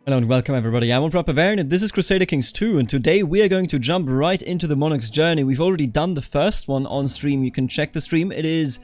Hello and welcome everybody, I'm Beleaguered and this is Crusader Kings 2, and today we are going to jump right into the Monarchs journey. We've already done the first one on stream. You can check the stream. There's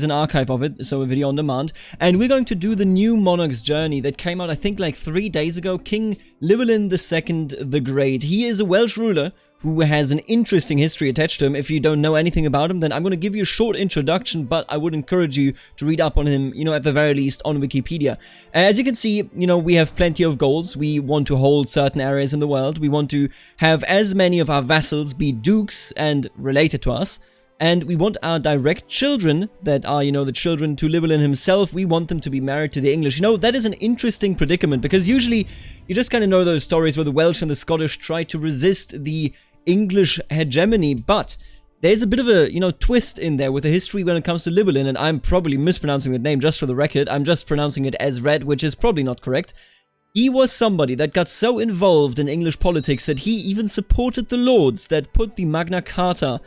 an archive of it, so a video on demand. And we're going to do the new Monarchs journey that came out I think like 3 days ago. King Llywelyn II the Great. He is a Welsh ruler who has an interesting history attached to him. If you don't know anything about him, then I'm going to give you a short introduction, but I would encourage you to read up on him, at the very least on Wikipedia. As you can see, we have plenty of goals. We want to hold certain areas in the world. We want to have as many of our vassals be dukes and related to us. And we want our direct children that are, the children to Llywelyn himself, we want them to be married to the English. That is an interesting predicament, because usually you just kind of know those stories where the Welsh and the Scottish try to resist the English hegemony, but there's a bit of a, twist in there with the history when it comes to Llywelyn, and I'm probably mispronouncing that name just for the record. I'm just pronouncing it as Red, which is probably not correct. He was somebody that got so involved in English politics that he even supported the Lords that put the Magna Carta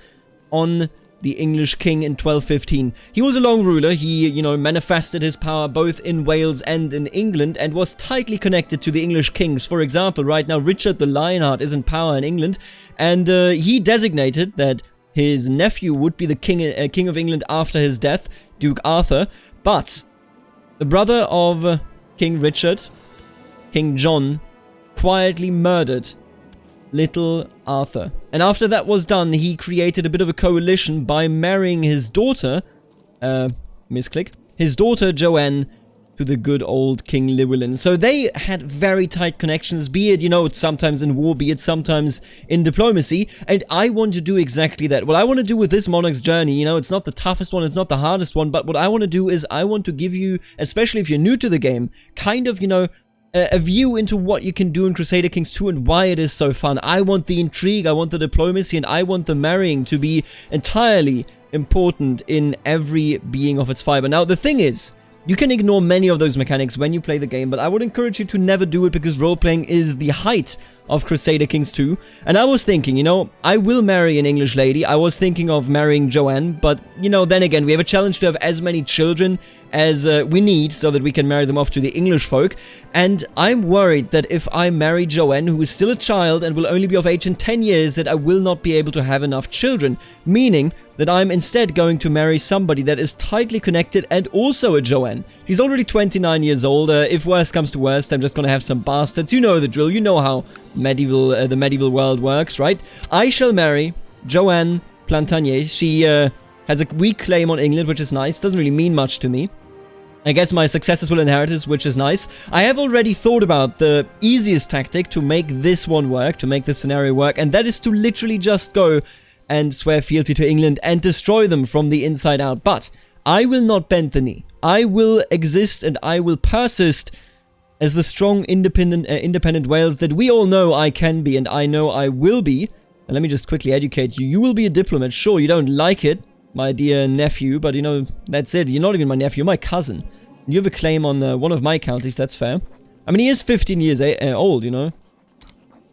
on the English king in 1215. He was a long ruler. He, manifested his power both in Wales and in England and was tightly connected to the English kings. For example, right now Richard the Lionheart is in power in England, and he designated that his nephew would be the king of England after his death, Duke Arthur. But the brother of King Richard, King John, quietly murdered little Arthur. And after that was done, he created a bit of a coalition by marrying his daughter, misclick, his daughter Joanne to the good old King Llywelyn. So they had very tight connections, be it, sometimes in war, be it sometimes in diplomacy, and I want to do exactly that. What I want to do with this Monarchs journey, it's not the toughest one, it's not the hardest one, but what I want to do is I want to give you, especially if you're new to the game, kind of, a view into what you can do in Crusader Kings 2 and why it is so fun. I want the intrigue, I want the diplomacy, and I want the marrying to be entirely important in every being of its fiber. Now, the thing is, you can ignore many of those mechanics when you play the game, but I would encourage you to never do it because role-playing is the height of Crusader Kings 2. And I was thinking, I will marry an English lady. I was thinking of marrying Joanne, but, then again, we have a challenge to have as many children as we need so that we can marry them off to the English folk. And I'm worried that if I marry Joanne, who is still a child and will only be of age in 10 years, that I will not be able to have enough children. Meaning that I'm instead going to marry somebody that is tightly connected and also a Joanne. She's already 29 years old. If worst comes to worst, I'm just going to have some bastards. You know the drill. You know how the medieval world works, right? I shall marry Joanne Plantagnier. She has a weak claim on England, which is nice. Doesn't really mean much to me. I guess my successors will inherit this, which is nice. I have already thought about the easiest tactic to make this one work, to make this scenario work, and that is to literally just go and swear fealty to England and destroy them from the inside out. But I will not bend the knee. I will exist and I will persist as the strong, independent Wales that we all know I can be and I know I will be. And let me just quickly educate you. You will be a diplomat. Sure, you don't like it, my dear nephew, but that's it. You're not even my nephew, you're my cousin. You have a claim on one of my counties, that's fair. I mean, he is 15 years old,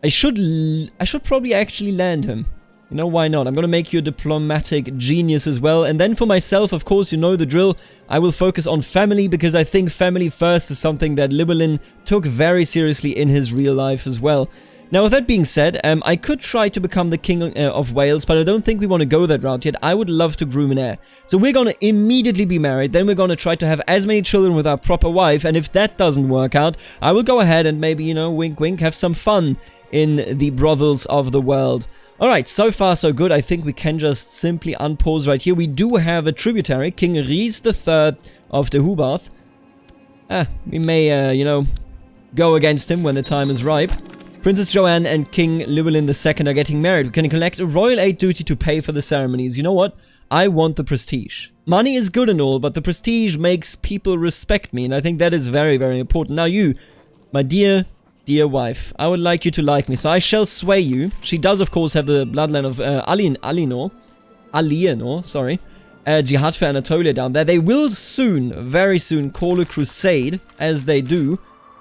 I should probably actually land him. Why not? I'm gonna make you a diplomatic genius as well. And then for myself, of course, you know the drill. I will focus on family because I think family first is something that Llywelyn took very seriously in his real life as well. Now, with that being said, I could try to become the King of Wales, but I don't think we want to go that route yet. I would love to groom an heir. So we're going to immediately be married, then we're going to try to have as many children with our proper wife, and if that doesn't work out, I will go ahead and maybe, wink wink, have some fun in the brothels of the world. Alright, so far so good. I think we can just simply unpause right here. We do have a tributary, King Rhys III of the Hubarth. We may, go against him when the time is ripe. Princess Joanne and King Llywelyn II are getting married. We can collect a royal aid duty to pay for the ceremonies. You know what? I want the prestige. Money is good and all, but the prestige makes people respect me, and I think that is very, very important. Now you, my dear wife, I would like you to like me, so I shall sway you. She does, of course, have the bloodline of Alienor, sorry. Jihad for Anatolia down there. They will soon, very soon, call a crusade, as they do.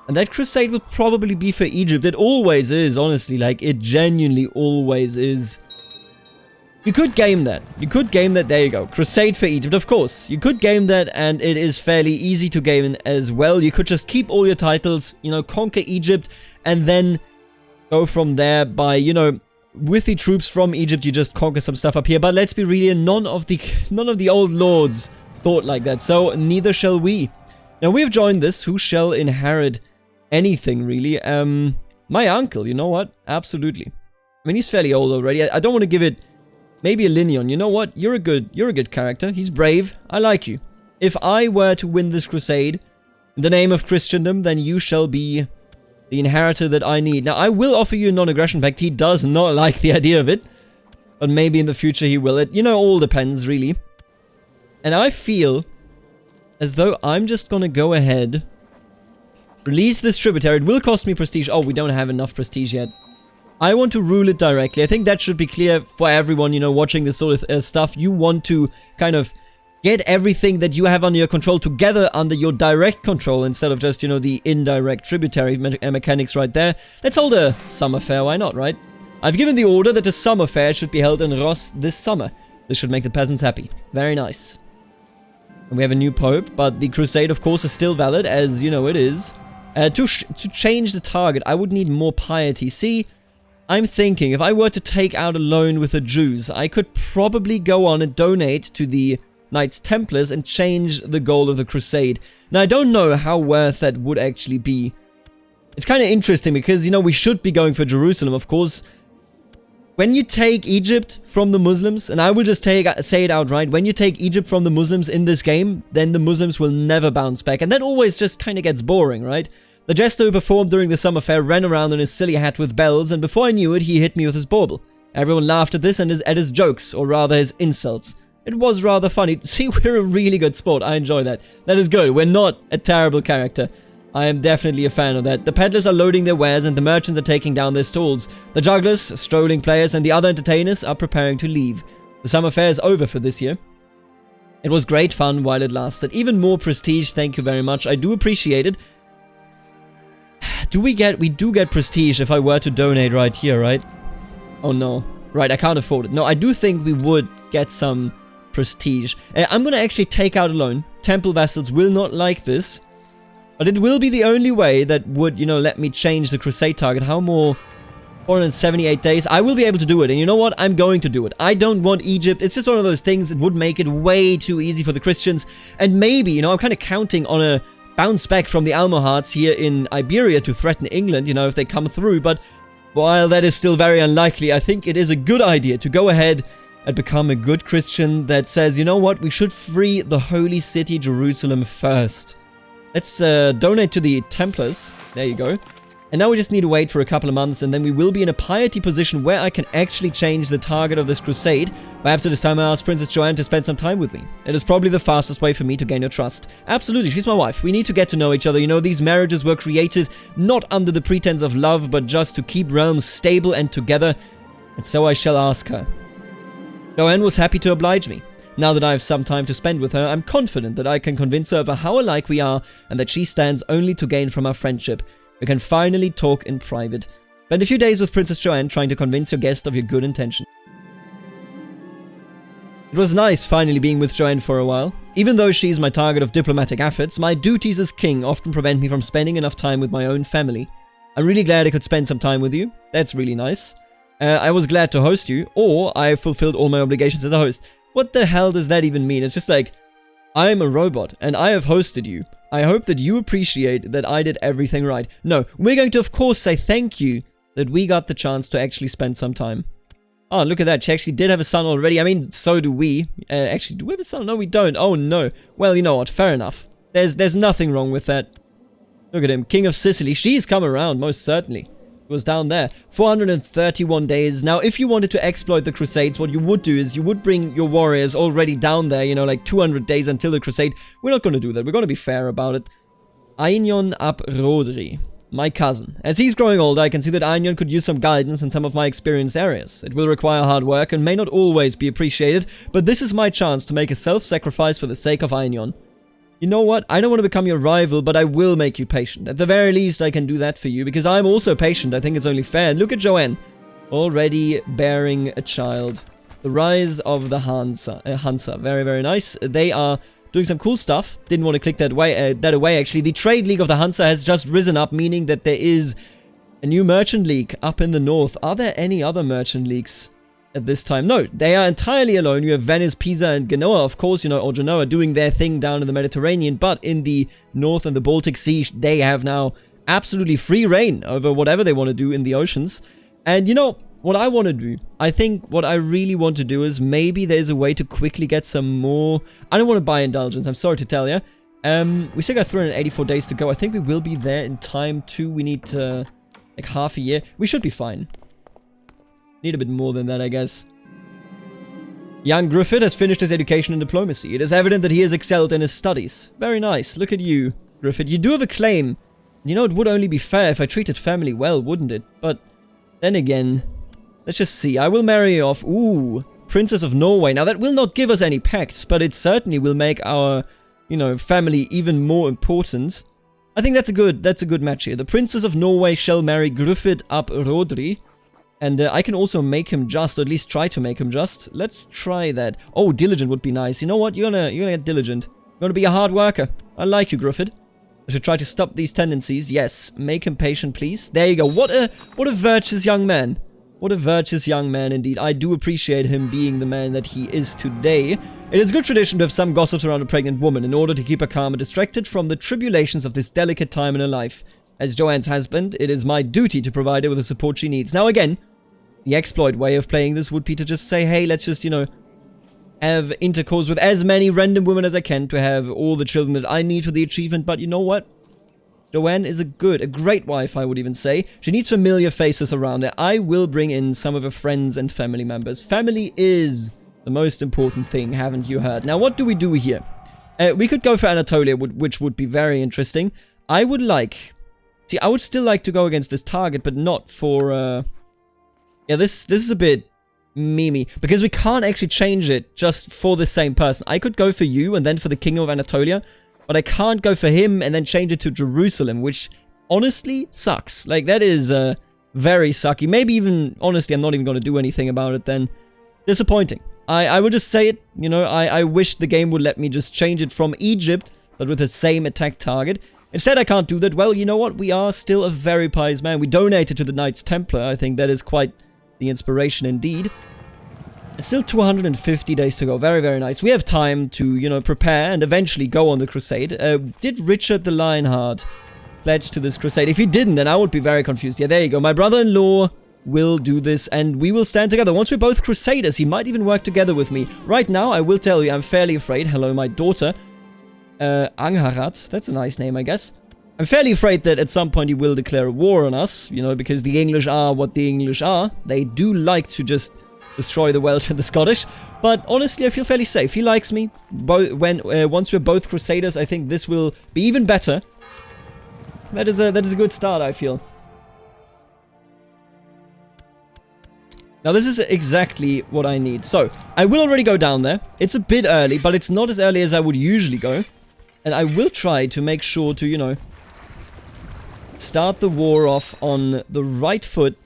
And that crusade will probably be for Egypt. It always is, honestly. Like, it genuinely always is. You could game that. You could game that. There you go. Crusade for Egypt, of course. You could game that, and it is fairly easy to game as well. You could just keep all your titles, you know, conquer Egypt, and then go from there by, you know, with the troops from Egypt, you just conquer some stuff up here. But let's be real, none of the old lords thought like that, so neither shall we. Now, we have joined this. Who shall inherit anything, really? My uncle, you know what? Absolutely. I mean, he's fairly old already. I don't want to give it... Maybe a Linion. You know what? You're a good character. He's brave. I like you. If I were to win this crusade in the name of Christendom, then you shall be the inheritor that I need. Now, I will offer you a non-aggression pact. He does not like the idea of it. But maybe in the future he will. It, you know, all depends, really. And I feel as though I'm just gonna go ahead, release this tributary. It will cost me prestige. Oh, we don't have enough prestige yet. I want to rule it directly. I think that should be clear for everyone, you know, watching this sort of stuff. You want to kind of get everything that you have under your control together under your direct control instead of just, you know, the indirect tributary mechanics right there. Let's hold a summer fair, why not, right? I've given the order that a summer fair should be held in Ross this summer. This should make the peasants happy. Very nice. And we have a new pope, but the crusade, of course, is still valid, as you know it is. To change the target, I would need more piety. See, I'm thinking, if I were to take out a loan with the Jews, I could probably go on and donate to the Knights Templars and change the goal of the crusade. Now, I don't know how worth that would actually be. It's kind of interesting because, you know, we should be going for Jerusalem, of course. When you take Egypt from the Muslims, and I will just say it outright, when you take Egypt from the Muslims in this game, then the Muslims will never bounce back. And that always just kind of gets boring, right? The jester who performed during the summer fair ran around in his silly hat with bells, and before I knew it, he hit me with his bauble. Everyone laughed at this and at his jokes, or rather his insults. It was rather funny. See, we're a really good sport. I enjoy that. That is good. We're not a terrible character. I am definitely a fan of that. The peddlers are loading their wares and the merchants are taking down their stalls. The jugglers, strolling players, and the other entertainers are preparing to leave. The summer fair is over for this year. It was great fun while it lasted. Even more prestige, thank you very much. I do appreciate it. We do get prestige if I were to donate right here, right? Oh no. Right, I can't afford it. No, I do think we would get some prestige. I'm gonna actually take out a loan. Temple vassals will not like this. But it will be the only way that would, you know, let me change the crusade target. How more? 478 days. I will be able to do it. And you know what? I'm going to do it. I don't want Egypt. It's just one of those things that would make it way too easy for the Christians. And maybe, you know, I'm kind of counting on a bounce back from the Almohads here in Iberia to threaten England, you know, if they come through. But while that is still very unlikely, I think it is a good idea to go ahead and become a good Christian that says, you know what? We should free the holy city, Jerusalem, first. Let's donate to the Templars. There you go. And now we just need to wait for a couple of months, and then we will be in a piety position where I can actually change the target of this crusade. Perhaps at this time I ask Princess Joanne to spend some time with me. It is probably the fastest way for me to gain your trust. Absolutely, she's my wife. We need to get to know each other. You know, these marriages were created not under the pretense of love, but just to keep realms stable and together. And so I shall ask her. Joanne was happy to oblige me. Now that I have some time to spend with her, I'm confident that I can convince her of how alike we are and that she stands only to gain from our friendship. We can finally talk in private. Spend a few days with Princess Joanne trying to convince your guest of your good intention. It was nice finally being with Joanne for a while. Even though she's my target of diplomatic efforts, my duties as king often prevent me from spending enough time with my own family. I'm really glad I could spend some time with you. That's really nice. I was glad to host you, or I fulfilled all my obligations as a host. What the hell does that even mean? It's just like, I'm a robot, and I have hosted you. I hope that you appreciate that I did everything right. No, we're going to, of course, say thank you that we got the chance to actually spend some time. Oh, look at that. She actually did have a son already. I mean, so do we. Actually, do we have a son? No, we don't. Oh, no. Well, you know what? Fair enough. There's nothing wrong with that. Look at him. King of Sicily. She's come around, most certainly. Was down there. 431 days. Now, if you wanted to exploit the Crusades, what you would do is you would bring your warriors already down there, you know, like 200 days until the Crusade. We're not going to do that. We're going to be fair about it. Aignon ap Rodri, my cousin. As he's growing older, I can see that Aignon could use some guidance in some of my experienced areas. It will require hard work and may not always be appreciated, but this is my chance to make a self-sacrifice for the sake of Aignon. You know what? I don't want to become your rival, but I will make you patient. At the very least, I can do that for you, because I'm also patient. I think it's only fair. And look at Joanne, already bearing a child. The rise of the Hansa. Very, very nice. They are doing some cool stuff. Didn't want to click that away, actually. The Trade League of the Hansa has just risen up, meaning that there is a new merchant league up in the north. Are there any other merchant leagues at this time? No, they are entirely alone. You have Venice, Pisa, and Genoa, of course, or Genoa doing their thing down in the Mediterranean, but in the north and the Baltic Sea, they have now absolutely free reign over whatever they want to do in the oceans. And what I want to do, I think what I really want to do is maybe there's a way to quickly get some more. I don't want to buy indulgence, I'm sorry to tell you. We still got 384 days to go. I think we will be there in time too. We need like half a year. We should be fine. Need a bit more than that, I guess. Young Griffith has finished his education in diplomacy. It is evident that he has excelled in his studies. Very nice. Look at you, Griffith. You do have a claim. It would only be fair if I treated family well, wouldn't it? But then again, let's just see. I will marry you off. Ooh, Princess of Norway. Now, that will not give us any pacts, but it certainly will make our, family even more important. I think that's a good match here. The Princess of Norway shall marry Griffith ap Rodri. And I can also make him just, or at least try to make him just. Let's try that. Oh, diligent would be nice. You know what? You're gonna get diligent. You're gonna be a hard worker. I like you, Griffith. I should try to stop these tendencies. Yes, make him patient, please. There you go. What a virtuous young man. What a virtuous young man indeed. I do appreciate him being the man that he is today. It is good tradition to have some gossips around a pregnant woman in order to keep her calm and distracted from the tribulations of this delicate time in her life. As Joanne's husband, it is my duty to provide her with the support she needs. Now again, the exploit way of playing this would be to just say, hey, let's just, have intercourse with as many random women as I can to have all the children that I need for the achievement. But you know what? Joanne is a great wife, I would even say. She needs familiar faces around her. I will bring in some of her friends and family members. Family is the most important thing, haven't you heard? Now, what do we do here? We could go for Anatolia, which would be very interesting. I would still like to go against this target, but not for, yeah, this is a bit memey, because we can't actually change it just for the same person. I could go for you and then for the Kingdom of Anatolia, but I can't go for him and then change it to Jerusalem, which honestly sucks. Like, that is very sucky. Maybe even, honestly, I'm not even going to do anything about it then. Disappointing. I would just say it, I wish the game would let me just change it from Egypt, but with the same attack target. Instead, I can't do that. Well, you know what? We are still a very pious man. We donated to the Knights Templar. I think that is quite the inspiration indeed. It's still 250 days to go. Very, very nice. We have time to, prepare and eventually go on the crusade. Did Richard the Lionheart pledge to this crusade? If he didn't, then I would be very confused. Yeah, there you go. My brother-in-law will do this and we will stand together. Once we're both crusaders, he might even work together with me. Right now, I will tell you, I'm fairly afraid. Hello, my daughter. Angharat. That's a nice name, I guess. I'm fairly afraid that at some point he will declare a war on us, because the English are what the English are. They do like to just destroy the Welsh and the Scottish. But honestly, I feel fairly safe. He likes me. Once we're both Crusaders, I think this will be even better. That is a good start, I feel. Now, this is exactly what I need. So, I will already go down there. It's a bit early, but it's not as early as I would usually go. And I will try to make sure to, start the war off on the right foot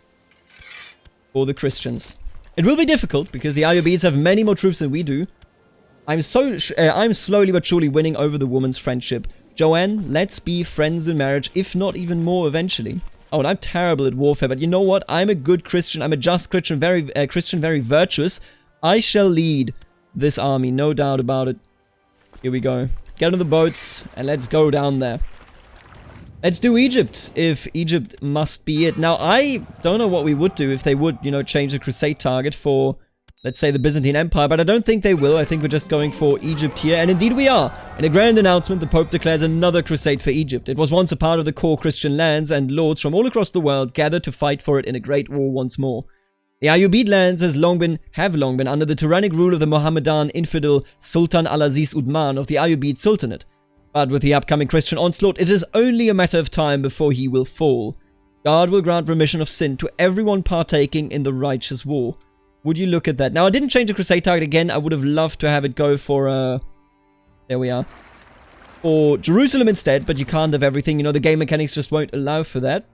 for the Christians. It will be difficult because the Ayyubids have many more troops than we do. I'm slowly but surely winning over the woman's friendship. Joanne, let's be friends in marriage, if not even more eventually. Oh, and I'm terrible at warfare, but you know what? I'm a good Christian. I'm a just Christian, very virtuous. I shall lead this army, no doubt about it. Here we go. Get on the boats and let's go down there. Let's do Egypt, if Egypt must be it. Now, I don't know what we would do if they would, change the crusade target for, let's say, the Byzantine Empire, but I don't think they will. I think we're just going for Egypt here, and indeed we are. In a grand announcement, the Pope declares another crusade for Egypt. It was once a part of the core Christian lands, and lords from all across the world gathered to fight for it in a great war once more. The Ayyubid lands have long been under the tyrannic rule of the Mohammedan infidel Sultan al-Aziz Uthman of the Ayyubid Sultanate. But with the upcoming Christian onslaught, it is only a matter of time before he will fall. God will grant remission of sin to everyone partaking in the righteous war. Would you look at that? Now, I didn't change the crusade target again. I would have loved to have it go for, there we are. For Jerusalem instead, but you can't have everything. The game mechanics just won't allow for that.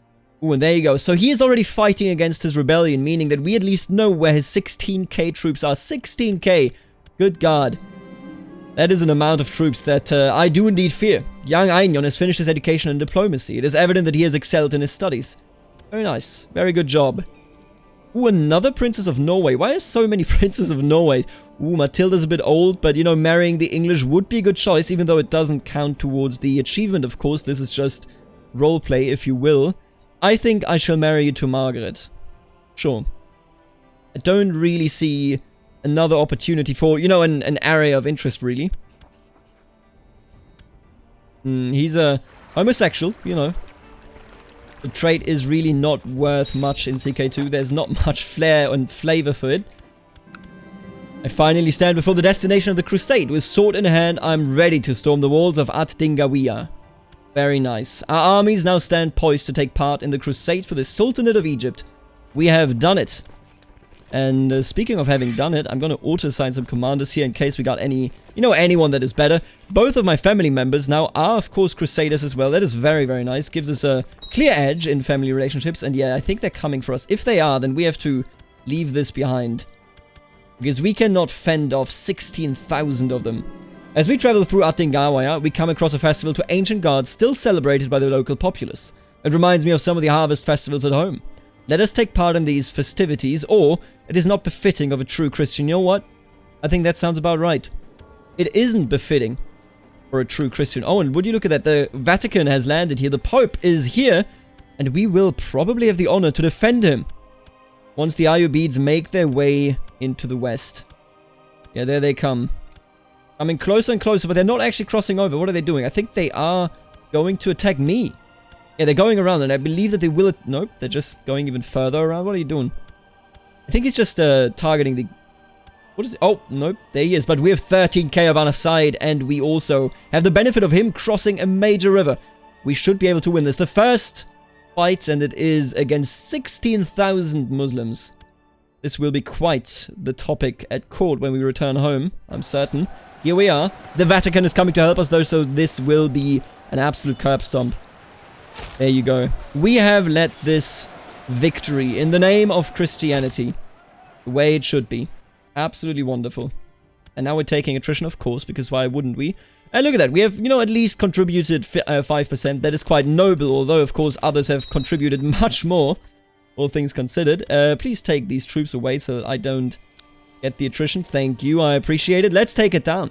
Ooh, and there you go. So he is already fighting against his rebellion, meaning that we at least know where his 16k troops are. 16k! Good God. That is an amount of troops that I do indeed fear. Young Einion has finished his education in diplomacy. It is evident that he has excelled in his studies. Very nice. Very good job. Ooh, another Princess of Norway. Why are so many Princes of Norway? Ooh, Matilda's a bit old, but, you know, marrying the English would be a good choice, even though it doesn't count towards the achievement, of course. This is just roleplay, if you will. I think I shall marry you to Margaret. Sure. I don't really see another opportunity for, you know, an area of interest, really. He's a homosexual, you know. The trait is really not worth much in CK2. There's not much flair and flavor for it. I finally stand before the destination of the Crusade. With sword in hand, I'm ready to storm the walls of At-Dingawiya. Very nice. Our armies now stand poised to take part in the Crusade for the Sultanate of Egypt. We have done it. And speaking of having done it, I'm going to auto-assign some commanders here in case we got any, you know, anyone that is better. Both of my family members now are, of course, Crusaders as well. That is very, very nice. Gives us a clear edge in family relationships. And yeah, I think they're coming for us. If they are, then we have to leave this behind. Because we cannot fend off 16,000 of them. As we travel through At-Dingawiya, we come across a festival to ancient gods still celebrated by the local populace. It reminds me of some of the harvest festivals at home. Let us take part in these festivities, or it is not befitting of a true Christian. You know what? I think that sounds about right. It isn't befitting for a true Christian. Oh, and would you look at that? The Vatican has landed here. The Pope is here, and we will probably have the honor to defend him once the Ayyubids make their way into the west. Yeah, there they come. Coming closer and closer, but they're not actually crossing over. What are they doing? I think they are going to attack me. Yeah, they're going around, and I believe that they will... Nope, they're just going even further around. What are you doing? I think he's just targeting the... What is it? Oh, nope, there he is. But we have 13k of on our side, and we also have the benefit of him crossing a major river. We should be able to win this. The first fight, and it is against 16,000 Muslims. This will be quite the topic at court when we return home, I'm certain. Here we are. The Vatican is coming to help us, though, so this will be an absolute curb stomp. There you go. We have led this victory in the name of Christianity. The way it should be. Absolutely wonderful. And now we're taking attrition, of course, because why wouldn't we? And look at that. We have, you know, at least contributed 5%. That is quite noble, although, of course, others have contributed much more, all things considered. Please take these troops away so that I don't get the attrition. Thank you. I appreciate it. Let's take it down.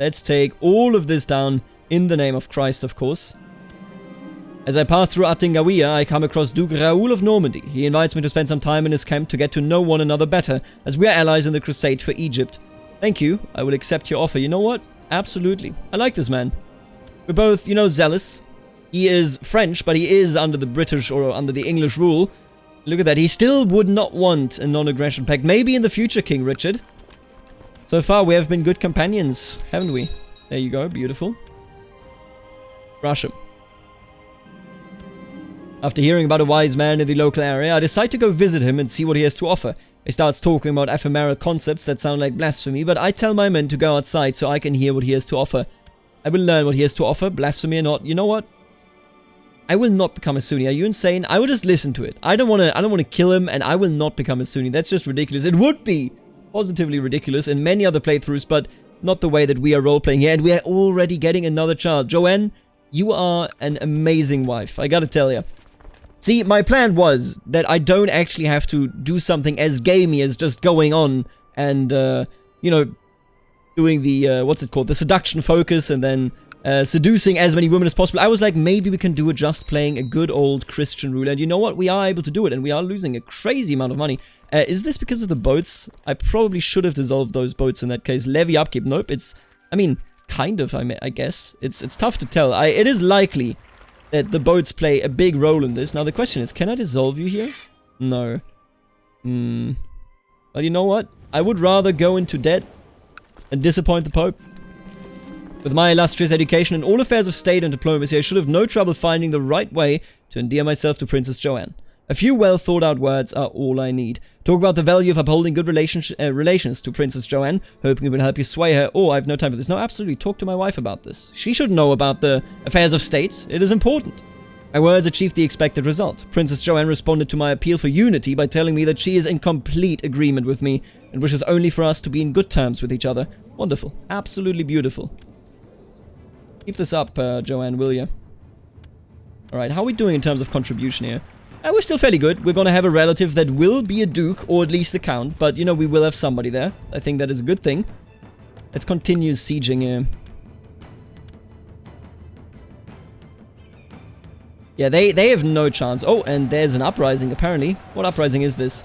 Let's take all of this down in the name of Christ, of course. As I pass through At-Dingawiya, I come across Duke Raoul of Normandy. He invites me to spend some time in his camp to get to know one another better, as we are allies in the Crusade for Egypt. Thank you. I will accept your offer. You know what? Absolutely. I like this man. We're both, you know, zealous. He is French, but he is under the British or under the English rule. Look at that. He still would not want a non-aggression pact. Maybe in the future, King Richard. So far, we have been good companions, haven't we? There you go. Beautiful. Crush him. After hearing about a wise man in the local area, I decide to go visit him and see what he has to offer. He starts talking about ephemeral concepts that sound like blasphemy, but I tell my men to go outside so I can hear what he has to offer. I will learn what he has to offer, blasphemy or not. You know what? I will not become a Sunni. Are you insane? I will just listen to it. I don't want to kill him, and I will not become a Sunni. That's just ridiculous. It would be positively ridiculous in many other playthroughs, but not the way that we are role-playing here, and we are already getting another child. Joanne, you are an amazing wife. I gotta tell you. See, my plan was that I don't actually have to do something as gamey as just going on and, you know, doing the, what's it called? The seduction focus and then seducing as many women as possible. I was like, maybe we can do it just playing a good old Christian ruler. And you know what? We are able to do it, and we are losing a crazy amount of money. Is this because of the boats? I probably should have dissolved those boats in that case. Levy upkeep. Nope, it's, I mean, kind of, I guess. It's tough to tell. It is likely that the boats play a big role in this. Now the question is, can I dissolve you here? No. Well, you know what? I would rather go into debt and disappoint the Pope. With my illustrious education in all affairs of state and diplomacy, I should have no trouble finding the right way to endear myself to Princess Joanne. A few well-thought-out words are all I need. Talk about the value of upholding good relations to Princess Joanne, hoping it will help you sway her. Oh, I have no time for this. No, absolutely. Talk to my wife about this. She should know about the affairs of state. It is important. My words achieved the expected result. Princess Joanne responded to my appeal for unity by telling me that she is in complete agreement with me and wishes only for us to be in good terms with each other. Wonderful. Absolutely beautiful. Keep this up, Joanne, will you? Alright, how are we doing in terms of contribution here? We're still fairly good. We're gonna have a relative that will be a duke, or at least a count, but, you know, we will have somebody there. I think that is a good thing. Let's continue sieging here. Yeah, they have no chance. Oh, and there's an uprising, apparently. What uprising is this?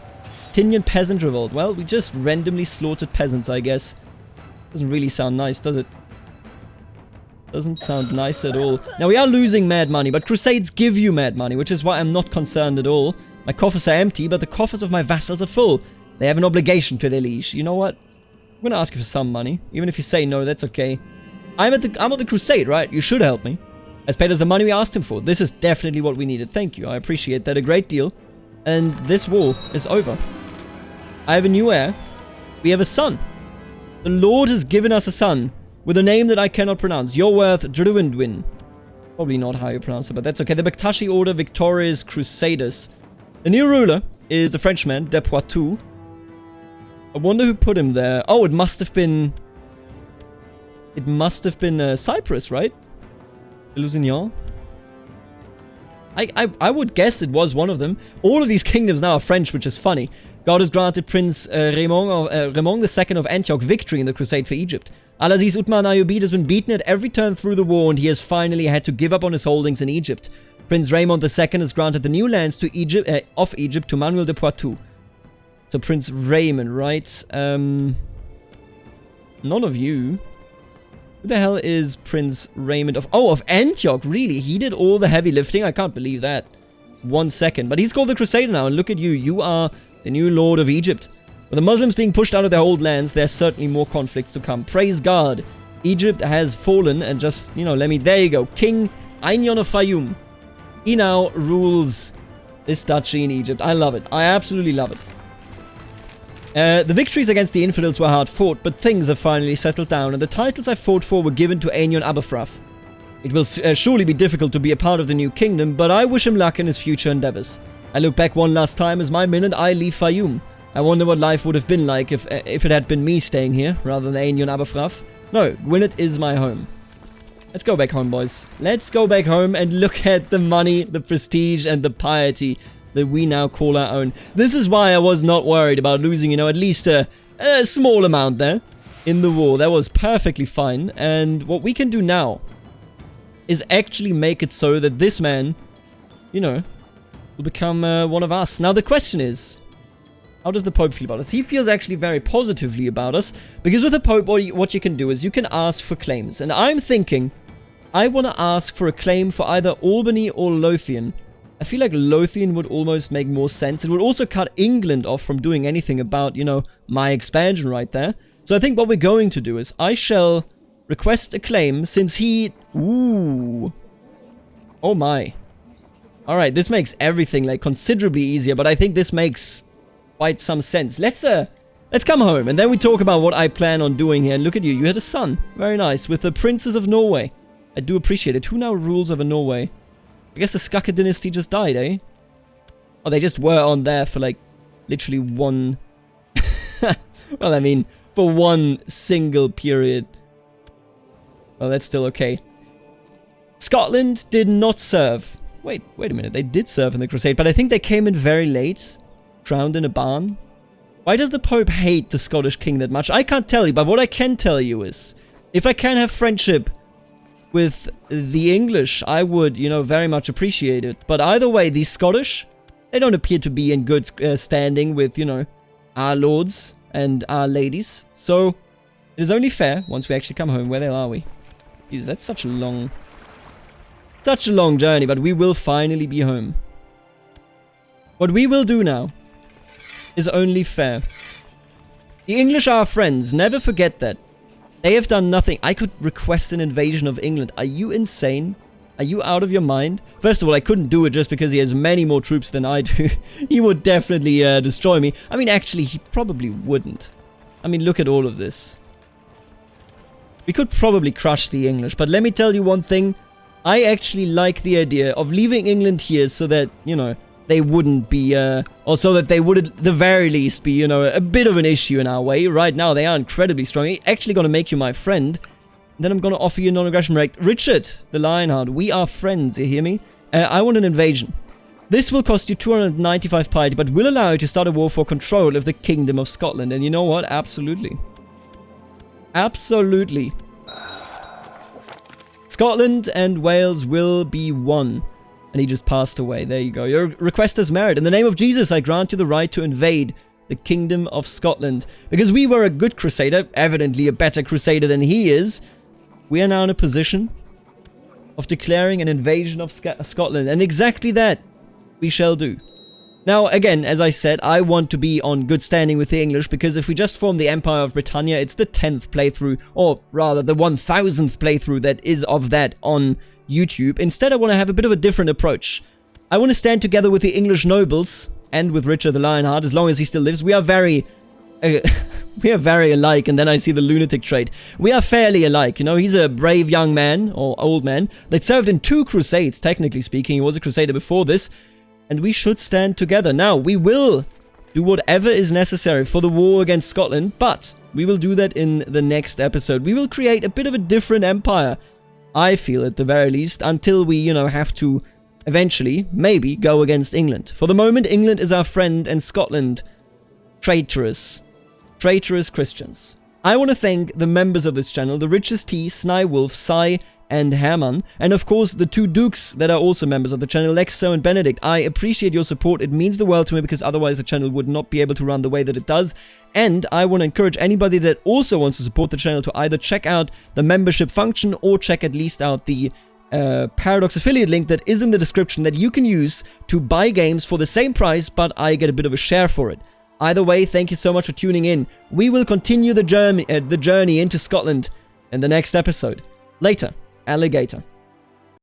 Tinian peasant revolt. Well, we just randomly slaughtered peasants, I guess. Doesn't really sound nice, does it? Doesn't sound nice at all. Now, we are losing mad money, but Crusades give you mad money, which is why I'm not concerned at all. My coffers are empty, but the coffers of my vassals are full. They have an obligation to their liege. You know what? I'm gonna ask you for some money. Even if you say no, that's okay. I'm on the Crusade, right? You should help me. Has paid us the money we asked him for. This is definitely what we needed. Thank you. I appreciate that a great deal. And this war is over. I have a new heir. We have a son. The Lord has given us a son with a name that I cannot pronounce. You're worth Llywelyn. Probably not how you pronounce it, but that's okay. The Bektashi Order Victorious Crusaders. The new ruler is a Frenchman, de Poitou. I wonder who put him there. Oh, it must have been Cyprus, right? Lusignan. I would guess it was one of them. All of these kingdoms now are French, which is funny. God has granted Prince Raymond II of Antioch victory in the Crusade for Egypt. Al-Aziz Uthman Ayyubid has been beaten at every turn through the war, and he has finally had to give up on his holdings in Egypt. Prince Raymond II has granted the new lands to Egypt to Manuel de Poitou. So Prince Raymond, right? None of you. Who the hell is Prince Raymond of... Oh, of Antioch, really? He did all the heavy lifting? I can't believe that. 1 second. But he's called the Crusader now, and look at you. You are the new Lord of Egypt. With the Muslims being pushed out of their old lands, there's certainly more conflicts to come. Praise God. Egypt has fallen, and just, you know, there you go. King Ainion of Fayum. He now rules this duchy in Egypt. I love it. I absolutely love it. The victories against the infidels were hard fought, but things have finally settled down, and the titles I fought for were given to Ainion Aberfraf. It will surely be difficult to be a part of the new kingdom, but I wish him luck in his future endeavors. I look back one last time as my men and I leave Fayum. I wonder what life would have been like if it had been me staying here, rather than Ainion Aberfraf. No, Gwynedd is my home. Let's go back home, boys. Let's go back home and look at the money, the prestige, and the piety that we now call our own. This is why I was not worried about losing, you know, at least a small amount there in the war. That was perfectly fine. And what we can do now is actually make it so that this man, you know, will become one of us. Now, the question is, how does the Pope feel about us? He feels actually very positively about us, because with the Pope, what you can do is you can ask for claims. And I'm thinking, I want to ask for a claim for either Albany or Lothian. I feel like Lothian would almost make more sense. It would also cut England off from doing anything about, you know, my expansion right there. So I think what we're going to do is I shall request a claim since he... Ooh. Oh my. Alright, this makes everything like considerably easier, but I think this makes quite some sense. Let's come home and then we talk about what I plan on doing here. And look at you, you had a son. Very nice. With the Princes of Norway. I do appreciate it. Who now rules over Norway? I guess the Skaka dynasty just died, eh? Oh, they just were on there for like literally one... well, I mean, for one single period. Well, that's still okay. Scotland did not serve. Wait a minute. They did serve in the Crusade, but I think they came in very late. Drowned in a barn. Why does the Pope hate the Scottish king that much? I can't tell you, but what I can tell you is, if I can have friendship with the English, I would, you know, very much appreciate it. But either way, these Scottish, they don't appear to be in good standing with, you know, our lords and our ladies. So, it is only fair, once we actually come home. Where the hell are we? Jesus, that's such a long journey, but we will finally be home. What we will do now is only fair. The English are our friends, never forget that. They have done nothing. I could request an invasion of England. Are you insane? Are you out of your mind? First of all, I couldn't do it just because he has many more troops than I do. He would definitely destroy me. I mean, actually, he probably wouldn't. I mean, look at all of this. We could probably crush the English, but let me tell you one thing. I actually like the idea of leaving England here so that, you know, they wouldn't be, or so that they would at the very least be, you know, a bit of an issue in our way. Right now, they are incredibly strong. I'm actually going to make you my friend. Then I'm going to offer you a non-aggression right. Richard, the Lionheart, we are friends, you hear me? I want an invasion. This will cost you 295 piety, but will allow you to start a war for control of the Kingdom of Scotland. And you know what? Absolutely. Absolutely. Scotland and Wales will be one. And he just passed away. There you go. Your request is merit. In the name of Jesus, I grant you the right to invade the Kingdom of Scotland. Because we were a good Crusader, evidently a better Crusader than he is, we are now in a position of declaring an invasion of Scotland. And exactly that we shall do. Now, again, as I said, I want to be on good standing with the English, because if we just form the Empire of Britannia, it's the 10th playthrough, or rather the 1000th playthrough that is of that on YouTube. Instead, I want to have a bit of a different approach. I want to stand together with the English nobles, and with Richard the Lionheart, as long as he still lives. We are very alike, and then I see the lunatic trait. We are fairly alike, you know, he's a brave young man, or old man, that served in 2 crusades, technically speaking. He was a crusader before this. And we should stand together. Now, we will do whatever is necessary for the war against Scotland, but we will do that in the next episode. We will create a bit of a different empire, I feel at the very least, until we, you know, have to eventually, maybe, go against England. For the moment, England is our friend, and Scotland, traitorous. Traitorous Christians. I want to thank the members of this channel, the Richest T, Snywolf, Sai, and Herman, and of course the 2 dukes that are also members of the channel, Lexo and Benedict. I appreciate your support. It means the world to me, because otherwise the channel would not be able to run the way that it does. And I want to encourage anybody that also wants to support the channel to either check out the membership function, or check at least out the Paradox affiliate link that is in the description, that you can use to buy games for the same price, but I get a bit of a share for it. Either way, thank you so much for tuning in. We will continue the journey into Scotland in the next episode. Later. Alligator.